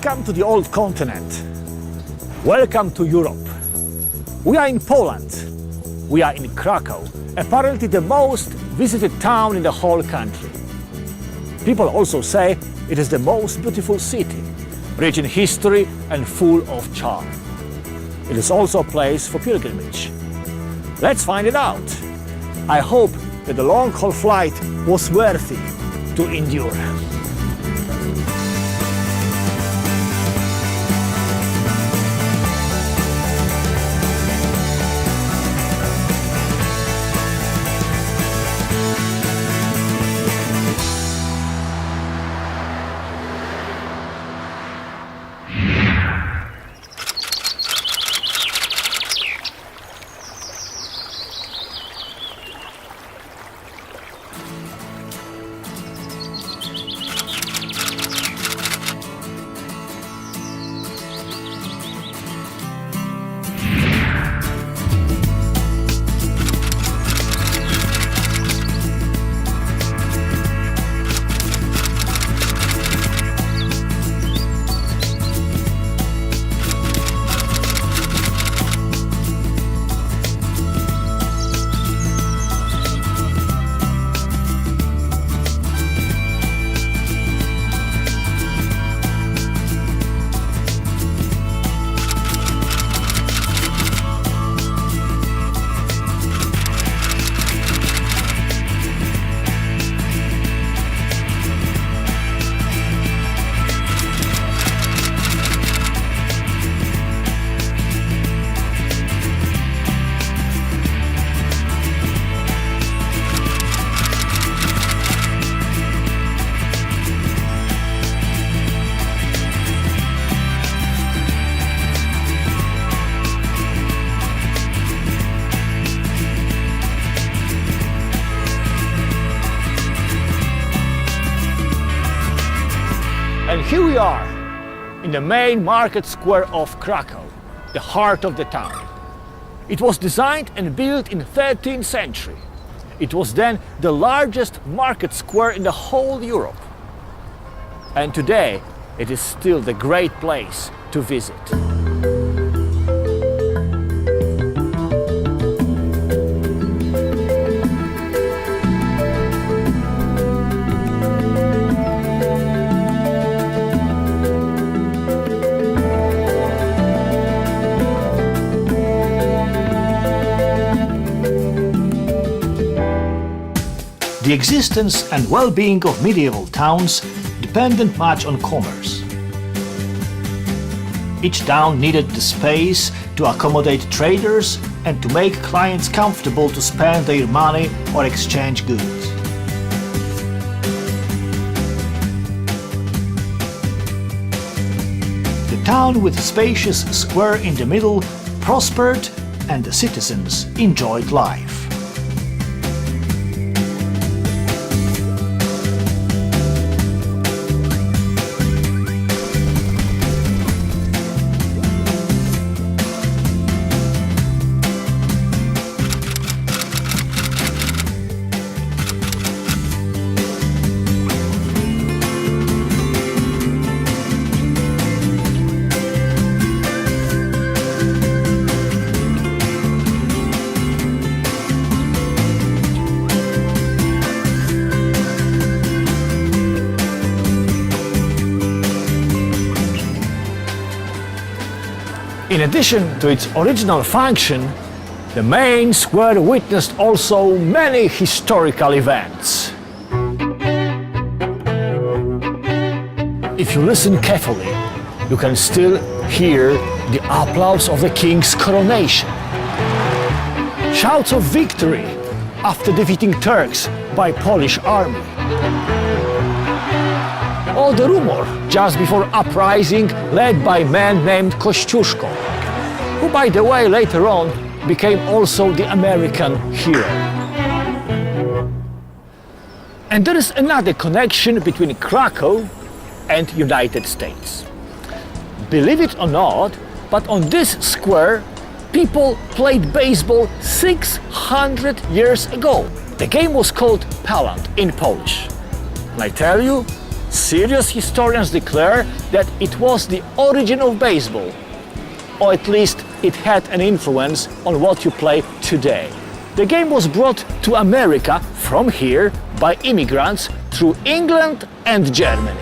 Welcome to the old continent. Welcome to Europe. We are in Poland. We are in Krakow, apparently the most visited town in the whole country. People also say it is the most beautiful city, rich in history and full of charm. It is also a place for pilgrimage. Let's find it out. I hope that the long-haul flight was worthy to endure. And here we are, in the main market square of Krakow, the heart of the town. It was designed and built in the 13th century. It was then the largest market square in the whole Europe. And today, it is still the great place to visit. The existence and well-being of medieval towns depended much on commerce. Each town needed the space to accommodate traders and to make clients comfortable to spend their money or exchange goods. The town with spacious square in the middle prospered and the citizens enjoyed life. In addition to its original function, the main square witnessed also many historical events. If you listen carefully, you can still hear the applause of the king's coronation. Shouts of victory after defeating Turks by Polish army. Or the rumor just before uprising led by a man named Kościuszko, who by the way later on became also the American hero. And there is another connection between Krakow and United States. Believe it or not, but on this square people played baseball 600 years ago. The game was called Palant in Polish. And I tell you, Serious historians declare that it was the origin of baseball, or at least it had an influence on what you play today. The game was brought to America from here by immigrants through England and Germany.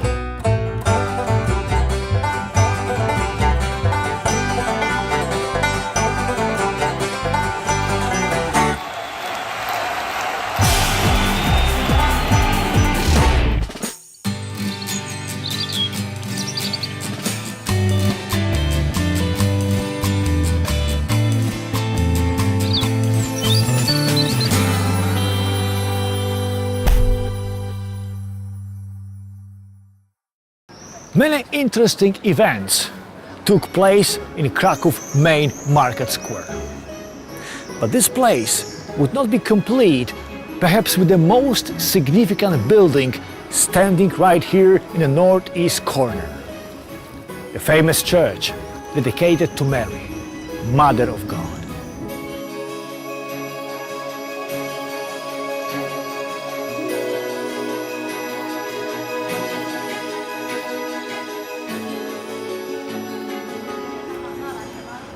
Many interesting events took place in Krakow main market square. But this place would not be complete perhaps with the most significant building standing right here in the northeast corner. The famous church dedicated to Mary, Mother of God.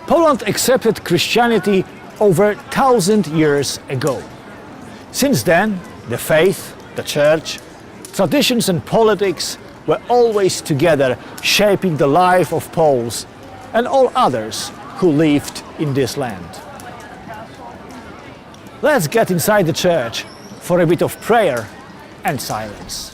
Poland accepted Christianity over 1,000 years ago. Since then, the faith, the church, traditions and politics were always together, shaping the life of Poles and all others who lived in this land. Let's get inside the church for a bit of prayer and silence.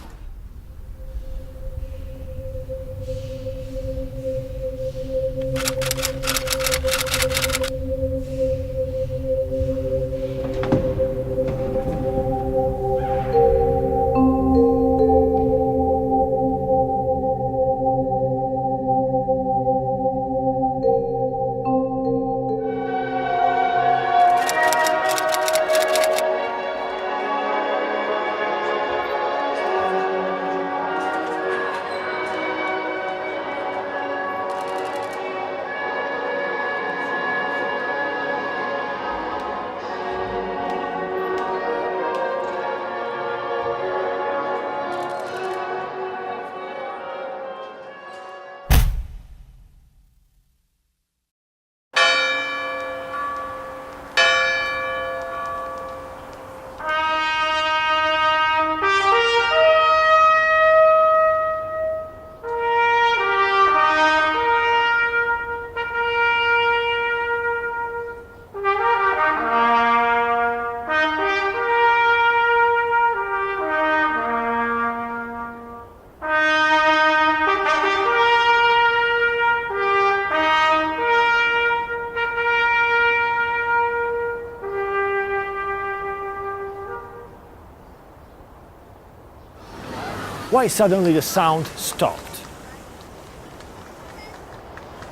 Why suddenly the sound stopped?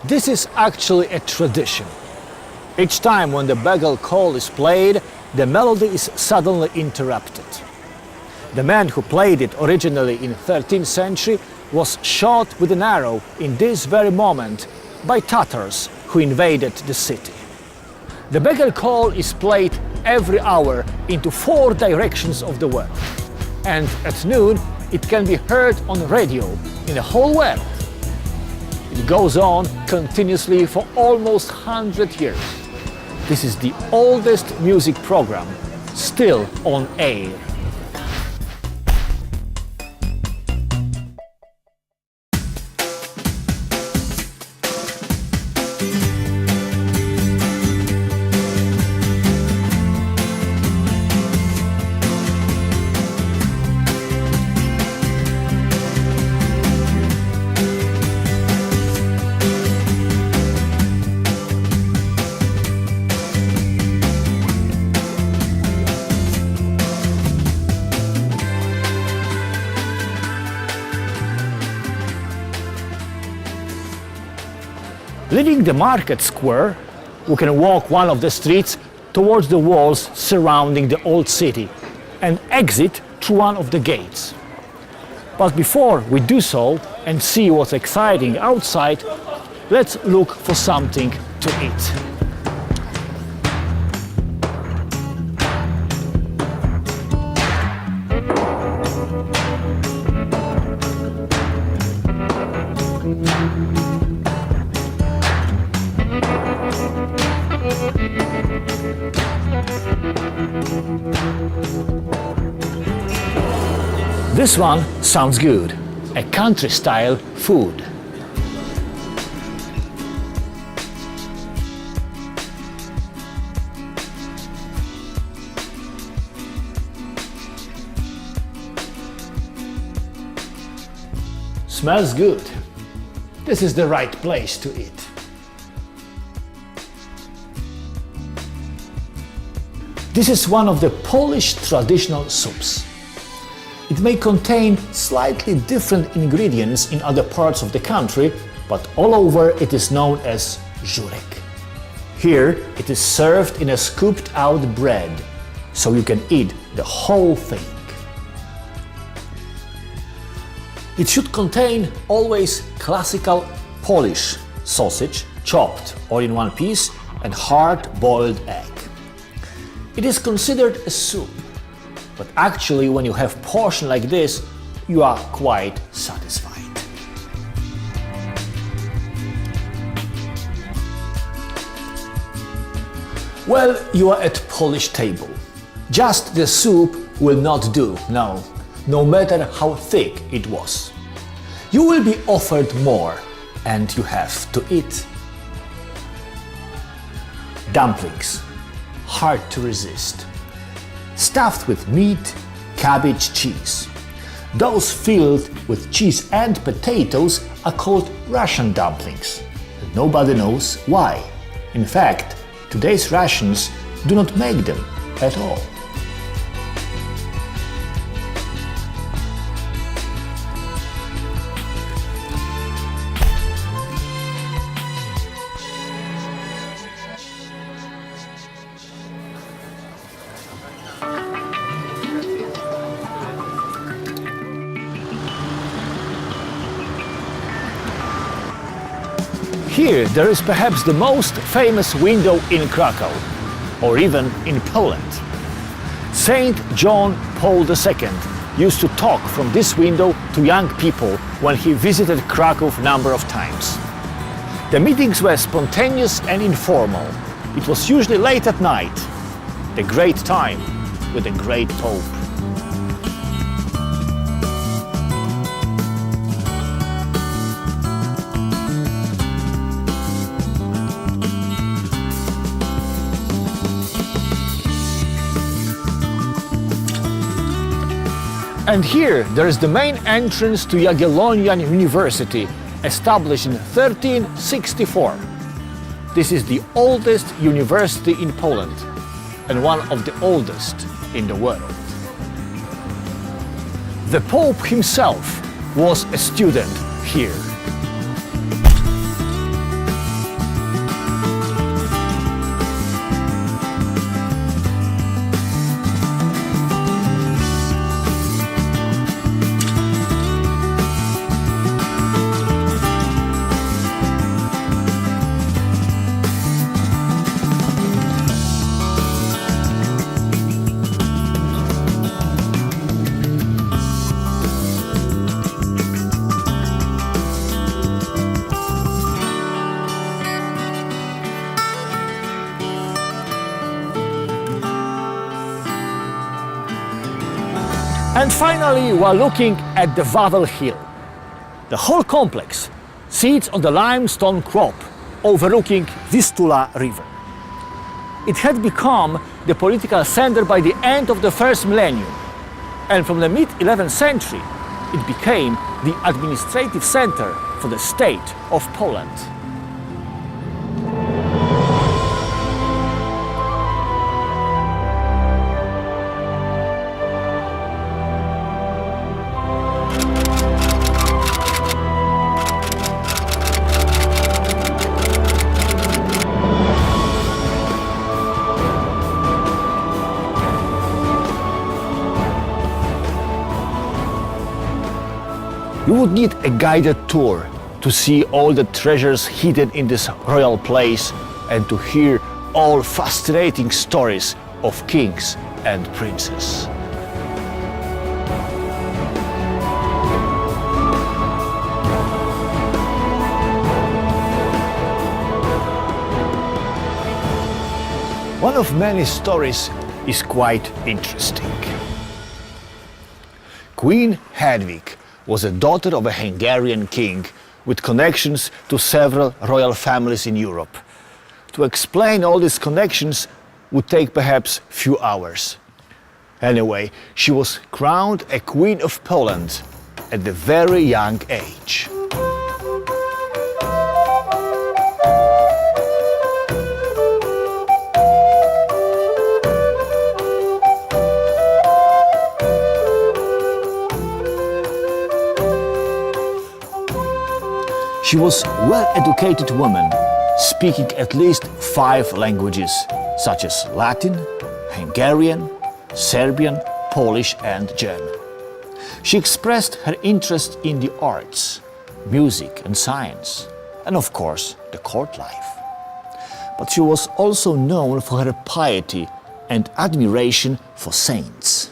This is actually a tradition. Each time when the bugle call is played, the melody is suddenly interrupted. The man who played it originally in 13th century was shot with an arrow in this very moment by Tatars who invaded the city. The bugle call is played every hour into 4 directions of the world, and at noon it can be heard on radio in the whole world. It goes on continuously for almost 100 years. This is the oldest music program still on air. Leaving the market square, we can walk one of the streets towards the walls surrounding the old city and exit through one of the gates. But before we do so and see what's exciting outside, let's look for something to eat. This one sounds good. A country-style food. Smells good. This is the right place to eat. This is one of the Polish traditional soups. It may contain slightly different ingredients in other parts of the country, but all over it is known as żurek. Here it is served in a scooped out bread, so you can eat the whole thing. It should contain always classical Polish sausage, chopped all in one piece, and hard-boiled egg. It is considered a soup, but actually when you have a portion like this, you are quite satisfied. Well, you are at Polish table. Just the soup will not do, no matter how thick it was. You will be offered more, and you have to eat. Dumplings, hard to resist. Stuffed with meat, cabbage, cheese. Those filled with cheese and potatoes are called Russian dumplings. Nobody knows why. In fact, today's Russians do not make them at all. Here there is perhaps the most famous window in Krakow, or even in Poland. Saint John Paul II used to talk from this window to young people when he visited Krakow a number of times. The meetings were spontaneous and informal. It was usually late at night, the great time with the great Pope. And here there is the main entrance to Jagiellonian University, established in 1364. This is the oldest university in Poland and one of the oldest in the world. The Pope himself was a student here. And finally, we are looking at the Wawel Hill. The whole complex sits on the limestone crop overlooking Vistula River. It had become the political center by the end of the first millennium, and from the mid-11th century, it became the administrative center for the state of Poland. You would need a guided tour to see all the treasures hidden in this royal place and to hear all fascinating stories of kings and princes. One of many stories is quite interesting. Queen Hedwig was a daughter of a Hungarian king with connections to several royal families in Europe. To explain all these connections would take perhaps few hours. Anyway, she was crowned a Queen of Poland at a very young age. She was a well-educated woman, speaking at least 5 languages, such as Latin, Hungarian, Serbian, Polish and German. She expressed her interest in the arts, music and science, and of course, the court life. But she was also known for her piety and admiration for saints.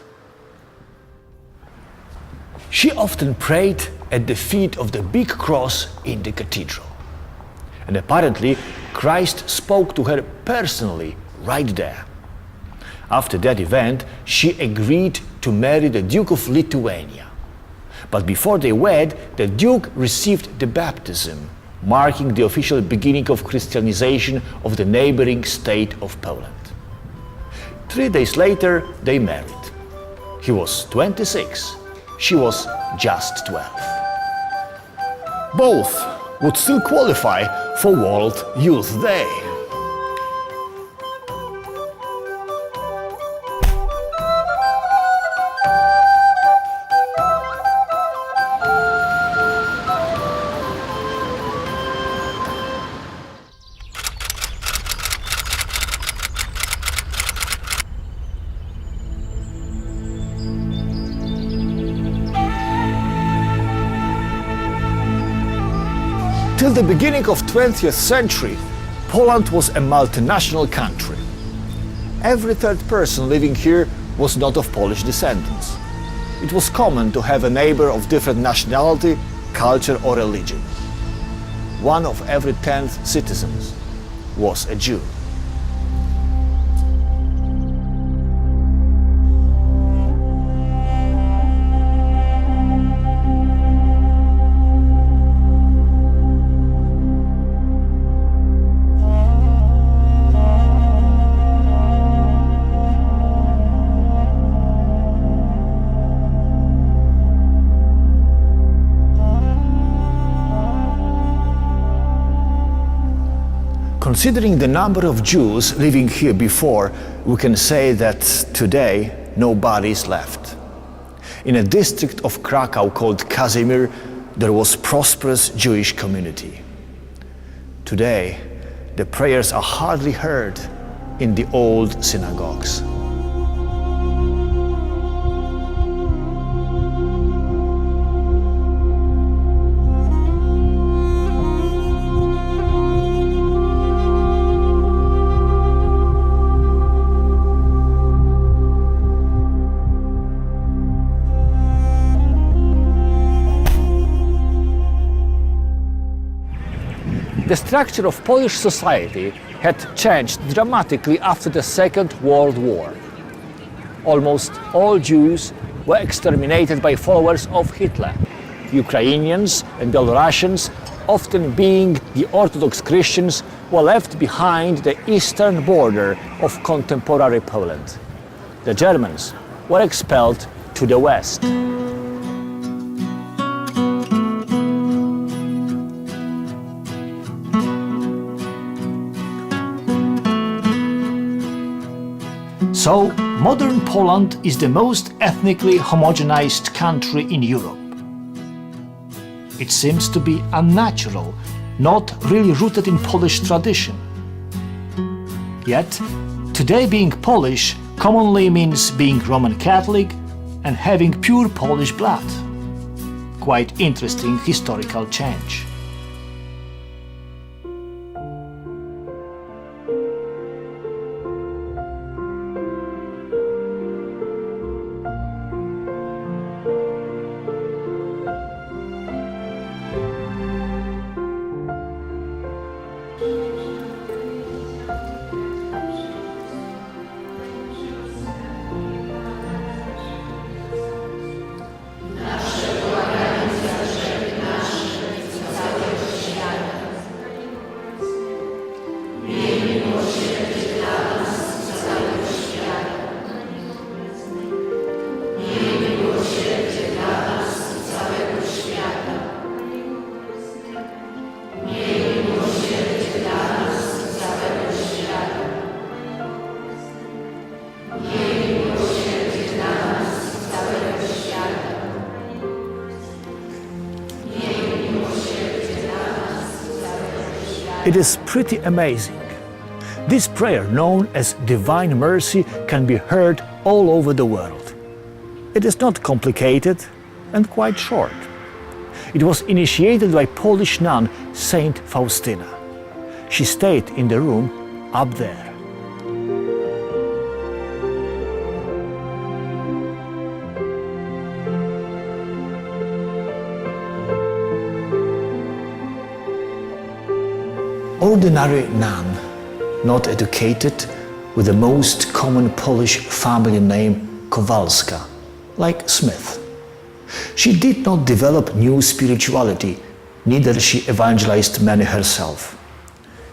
She often prayed at the feet of the big cross in the cathedral. And apparently, Christ spoke to her personally right there. After that event, she agreed to marry the Duke of Lithuania. But before they wed, the Duke received the baptism, marking the official beginning of Christianization of the neighboring state of Poland. 3 days later, they married. He was 26, she was just 12. Both would still qualify for World Youth Day. Till the beginning of 20th century, Poland was a multinational country. Every third person living here was not of Polish descendants. It was common to have a neighbor of different nationality, culture or religion. 1 of every 10 citizens was a Jew. Considering the number of Jews living here before, we can say that today nobody is left. In a district of Krakow called Kazimir, there was prosperous Jewish community. Today, the prayers are hardly heard in the old synagogues. The structure of Polish society had changed dramatically after the Second World War. Almost all Jews were exterminated by followers of Hitler. Ukrainians and Belarusians, often being the Orthodox Christians, were left behind the eastern border of contemporary Poland. The Germans were expelled to the west. So, modern Poland is the most ethnically homogenized country in Europe. It seems to be unnatural, not really rooted in Polish tradition. Yet, today being Polish commonly means being Roman Catholic and having pure Polish blood. Quite interesting historical change. It is pretty amazing. This prayer, known as Divine Mercy, can be heard all over the world. It is not complicated and quite short. It was initiated by Polish nun Saint Faustina. She stayed in the room up there. Ordinary nun, not educated, with the most common Polish family name Kowalska, like Smith. She did not develop new spirituality, neither she evangelized many herself.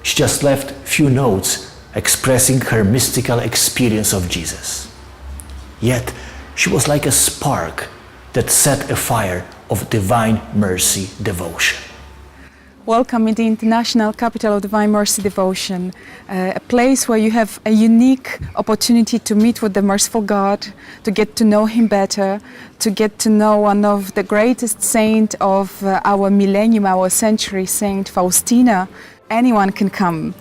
She just left few notes expressing her mystical experience of Jesus. Yet she was like a spark that set a fire of divine mercy devotion. Welcome in the International Capital of Divine Mercy Devotion, a place where you have a unique opportunity to meet with the merciful God, to get to know Him better, to get to know one of the greatest saints of our millennium, our century, Saint Faustina. Anyone can come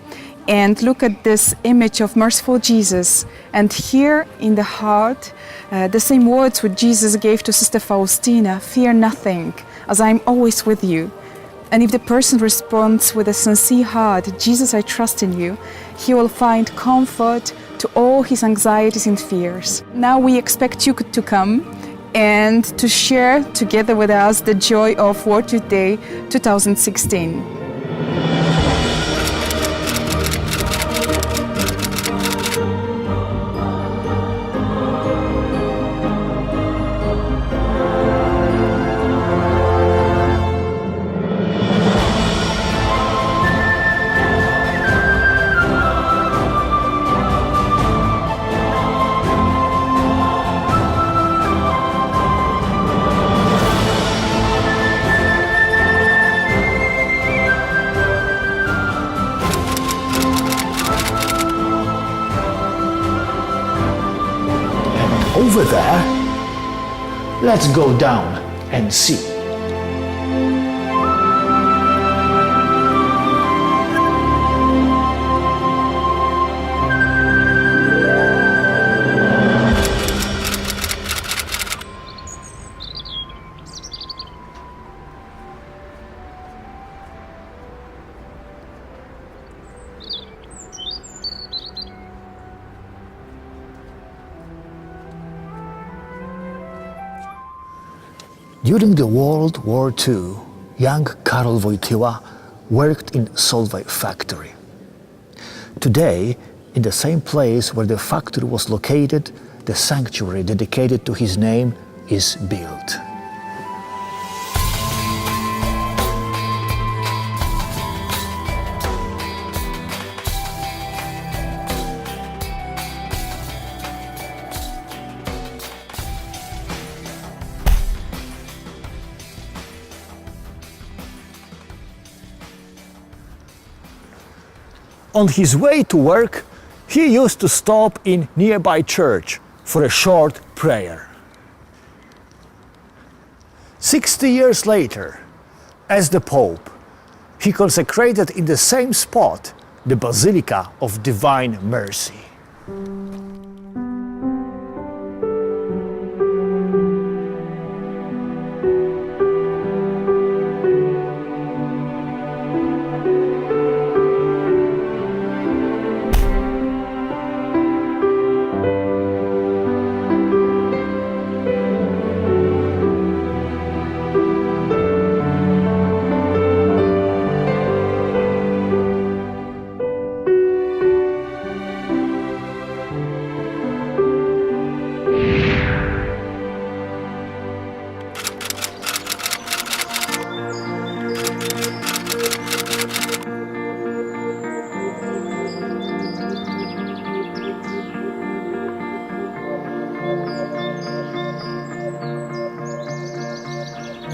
and look at this image of merciful Jesus and hear in the heart the same words which Jesus gave to Sister Faustina: "Fear nothing, as I am always with you." And if the person responds with a sincere heart, "Jesus, I trust in you," he will find comfort to all his anxieties and fears. Now we expect you to come and to share together with us the joy of World Youth Day 2016. Over there, let's go down and see. During the World War II, young Karol Wojtyła worked in Solvay factory. Today, in the same place where the factory was located, the sanctuary dedicated to his name is built. On his way to work, he used to stop in nearby church for a short prayer. 60 years later, as the Pope, he consecrated in the same spot the Basilica of Divine Mercy.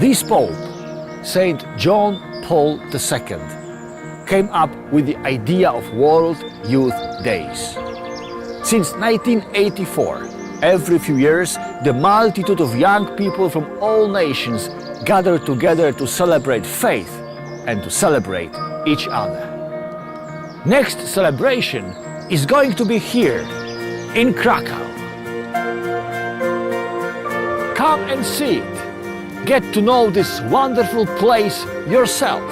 This Pope, Saint John Paul II, came up with the idea of World Youth Days. Since 1984, every few years, the multitude of young people from all nations gather together to celebrate faith and to celebrate each other. Next celebration is going to be here, in Krakow. Come and see it. Get to know this wonderful place yourself.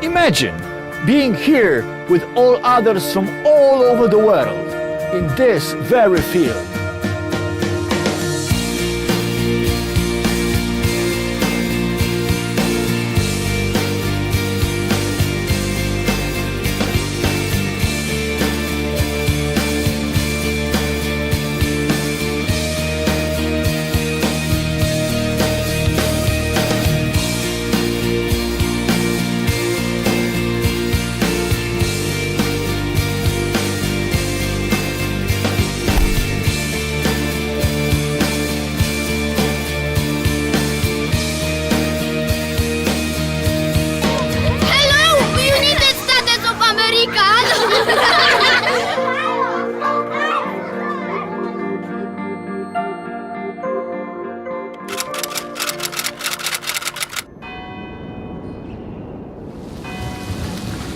Imagine being here with all others from all over the world in this very field.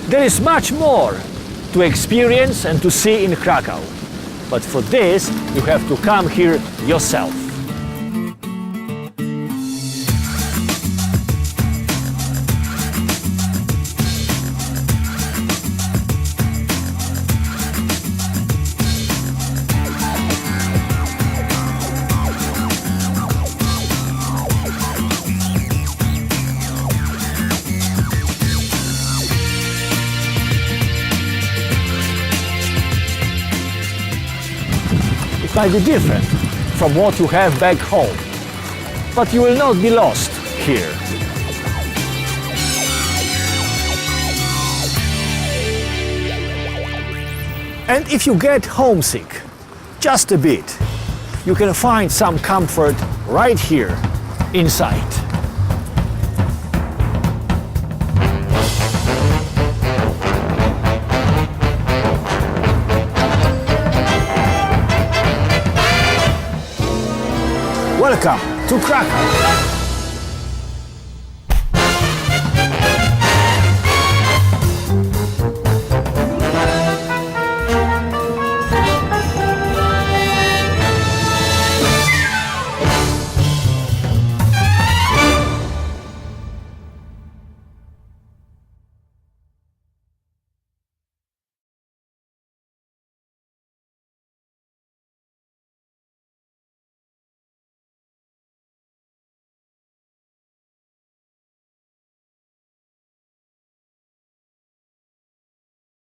There is much more to experience and to see in Krakow, but for this you have to come here yourself. It might be different from what you have back home, but you will not be lost here. And if you get homesick, just a bit, you can find some comfort right here inside. Welcome to Krakow.